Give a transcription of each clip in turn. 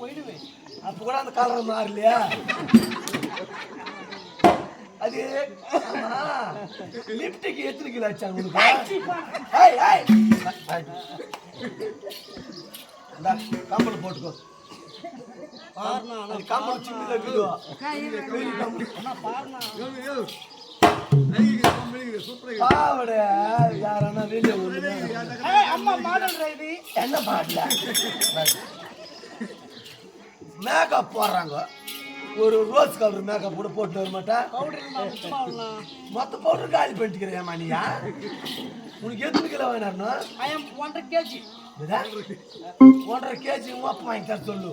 போயிடுவேன். அப்ப கூட அந்த கலர் மாறலையா? அது லிப்டிக் எத்தனை கிலோ ஆச்சாங்க உங்களுக்கு? கம்பல் போட்டுக்கோ. கம்பல் சின்னதா இருக்குதோ? பாவட யாரன்னா வெளியே என்ன பாடல மேக்கப் போடுறாங்க. ஒரு ரோஸ் கலர் மேக்கப் கூட போட்டு வர மாட்டேன். மொத்த பவுடர் காலி பண்ணிக்கிறேன். நீயா உனக்கு எத்தனை கிலோ வேணாருன்னா? 1.5 kg. 1.5 kg மொப்பம் வாங்கி தர சொல்லு.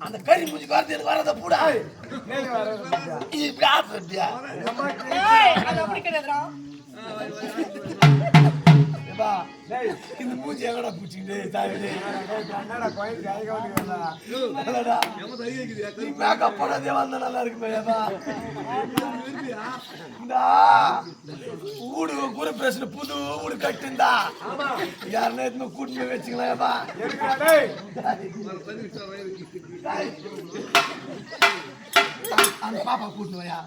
அந்த கறி மூஞ்சி கார்த்தி எனக்கு வரத பூடா இப்படி ஆசையா இந்த மூஞ்சி எங்கடா பூச்சிக்கிட்டு மேக்கப் போடாதே வந்தா நல்லா இருக்குமே. இந்த ஊடு கூட பேசுன புது ஊடு கட்டுந்தா யாருன்னா எதுவுமே கூட்டிட்டு வச்சுக்கலாம்ப்பா. அந்த பாப்பா கூட்டு வாயா.